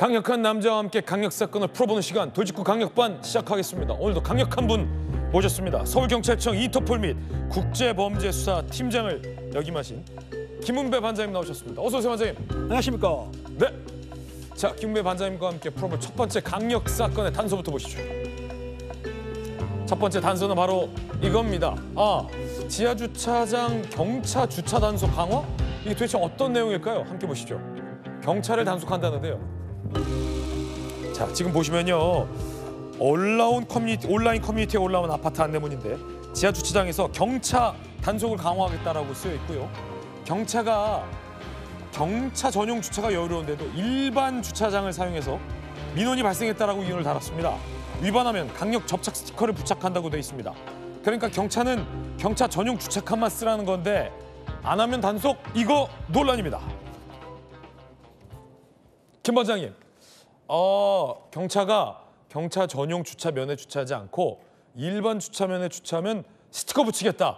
강력한 남자와 함께 강력 사건을 풀어보는 시간 돌직구 강력반 시작하겠습니다. 오늘도 강력한 분 모셨습니다. 서울경찰청 인터폴 및 국제범죄수사 팀장을 역임하신 김은배 반장님 나오셨습니다. 어서 오세요, 반장님. 안녕하십니까. 네. 자, 김은배 반장님과 함께 풀어볼 첫 번째 강력 사건의 단서부터 보시죠. 첫 번째 단서는 바로 이겁니다. 지하 주차장 경차 주차 단속 강화? 이게 도대체 어떤 내용일까요? 함께 보시죠. 경찰을 단속한다는데요. 자, 지금 보시면요. 온라인 커뮤니티에 올라온 아파트 안내문인데 지하 주차장에서 경차 단속을 강화하겠다라고 쓰여 있고요. 경차 전용 주차가 여유로운데도 일반 주차장을 사용해서 민원이 발생했다라고 이유를 달았습니다. 위반하면 강력 접착 스티커를 부착한다고 돼 있습니다. 그러니까 경차는 경차 전용 주차칸만 쓰라는 건데 안 하면 단속, 이거 논란입니다. 김 반장님, 경차가 경차 전용 주차면에 주차하지 않고 일반 주차면에 주차하면 스티커 붙이겠다.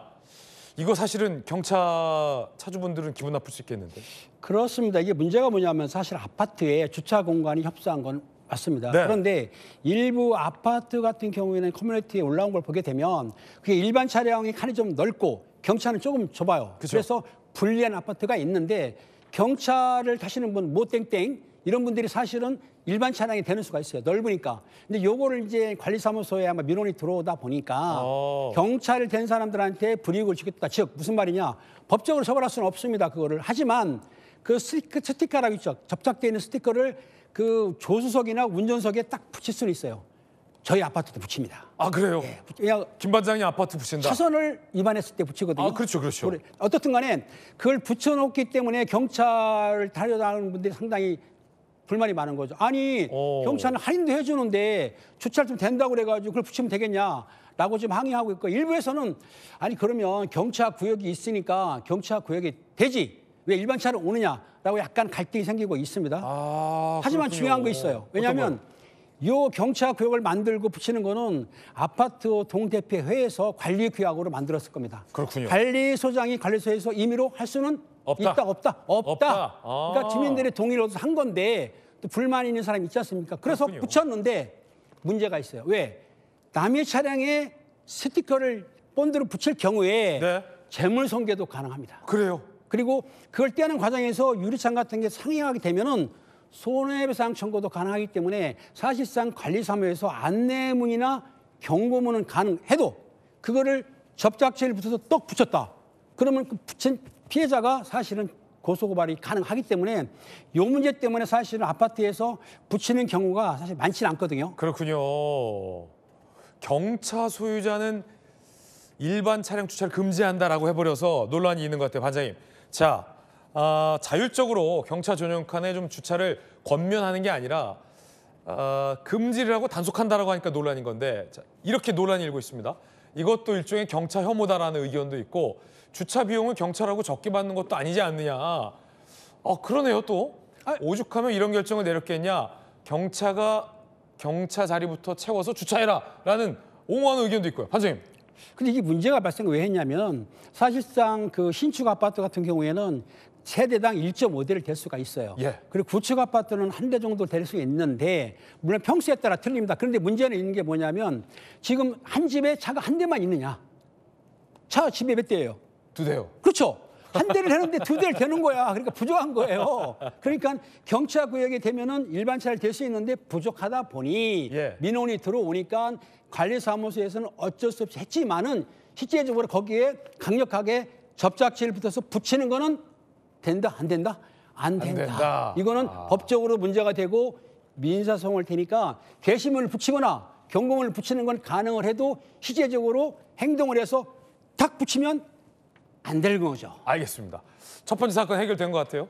이거 사실은 경차 차주분들은 기분 나쁠 수 있겠는데. 그렇습니다. 이게 문제가 뭐냐면 사실 아파트에 주차 공간이 협소한 건 맞습니다. 네. 그런데 일부 아파트 같은 경우에는 커뮤니티에 올라온 걸 보게 되면 그게 일반 차량이 칸이 좀 넓고 경차는 조금 좁아요. 그쵸. 그래서 불리한 아파트가 있는데 경차를 타시는 분 모땡땡 이런 분들이 사실은 일반 차량이 되는 수가 있어요. 넓으니까. 근데 요거를 이제 관리사무소에 아마 민원이 들어오다 보니까 경차를 댄 사람들한테 불이익을 주겠다. 즉 무슨 말이냐. 법적으로 처벌할 수는 없습니다. 그거를. 하지만 그 스티커라고 있죠. 접착되어 있는 스티커를 그 조수석이나 운전석에 딱 붙일 수는 있어요. 저희 아파트도 붙입니다. 아, 그래요? 예, 김 반장님 아파트 붙인다. 차선을 위반했을 때 붙이거든요. 아, 그렇죠, 그렇죠. 어떻든 간에 그걸 붙여놓기 때문에 경찰을 다녀다니는 분들이 상당히 불만이 많은 거죠. 아니, 경찰은 할인도 해주는데 주차를 좀 된다고 그래가지고 그걸 붙이면 되겠냐라고 지금 항의하고 있고, 일부에서는 아니 그러면 경차 구역이 있으니까 경차 구역이 되지 왜 일반 차로 오느냐라고 약간 갈등이 생기고 있습니다. 하지만 그렇군요. 중요한 거 있어요. 왜냐하면 요 경차 구역을 만들고 붙이는 거는 아파트 동대표회에서 관리 규약으로 만들었을 겁니다. 그렇군요. 관리소장이 관리소에서 임의로 할 수는 없다. 없다. 그러니까 주민들의 동의를 얻어서 한 건데 또 불만이 있는 사람이 있지 않습니까? 그래서 그렇군요. 붙였는데 문제가 있어요. 왜? 남의 차량에 스티커를 본드로 붙일 경우에 네. 재물손괴도 가능합니다. 그래요? 그리고 그걸 떼는 과정에서 유리창 같은 게 상해하게 되면은 손해배상 청구도 가능하기 때문에 사실상 관리사무소에서 안내문이나 경고문은 가능해도 그거를 접착제를 붙여서 떡 붙였다. 그러면 그 붙인 피해자가 사실은 고소고발이 가능하기 때문에 이 문제 때문에 사실은 아파트에서 붙이는 경우가 사실 많지는 않거든요. 그렇군요. 경차 소유자는 일반 차량 주차를 금지한다라고 해버려서 논란이 있는 것 같아요, 반장님. 자, 자율적으로 경차 전용칸에 좀 주차를 권면하는 게 아니라 금지를 하고 단속한다라고 하니까 논란인 건데, 자, 이렇게 논란이 일고 있습니다. 이것도 일종의 경차 혐오다라는 의견도 있고, 주차 비용은 경찰하고 적게 받는 것도 아니지 않느냐. 그러네요, 또. 오죽하면 이런 결정을 내렸겠냐. 경차 자리부터 채워서 주차해라라는 옹호하는 의견도 있고요. 반장님. 근데 이게 문제가 발생을 왜 했냐면 사실상 그 신축 아파트 같은 경우에는 세대당 1.5대를 댈 수가 있어요. 예. 그리고 구축 아파트는 한 대 정도 될 수 있는데 물론 평수에 따라 틀립니다. 그런데 문제는 있는 게 뭐냐면 지금 한 집에 차가 한 대만 있느냐. 차 집에 몇 대예요? 2대요. 그렇죠. 한 대를 해는데 2대를 대는 거야. 그러니까 부족한 거예요. 그러니까 경차 구역에 되면은 일반 차를 댈 수 있는데 부족하다 보니 민원이 들어오니까 관리사무소에서는 어쩔 수 없이 했지만은 실제적으로 거기에 강력하게 접착제를 붙여서 붙이는 거는 된다, 안 된다? 안 된다. 이거는 법적으로 문제가 되고 민사소송을 테니까 게시물을 붙이거나 경고문을 붙이는 건 가능을 해도 실제적으로 행동을 해서 탁 붙이면 안 되는 거죠. 알겠습니다. 첫 번째 사건 해결된 것 같아요.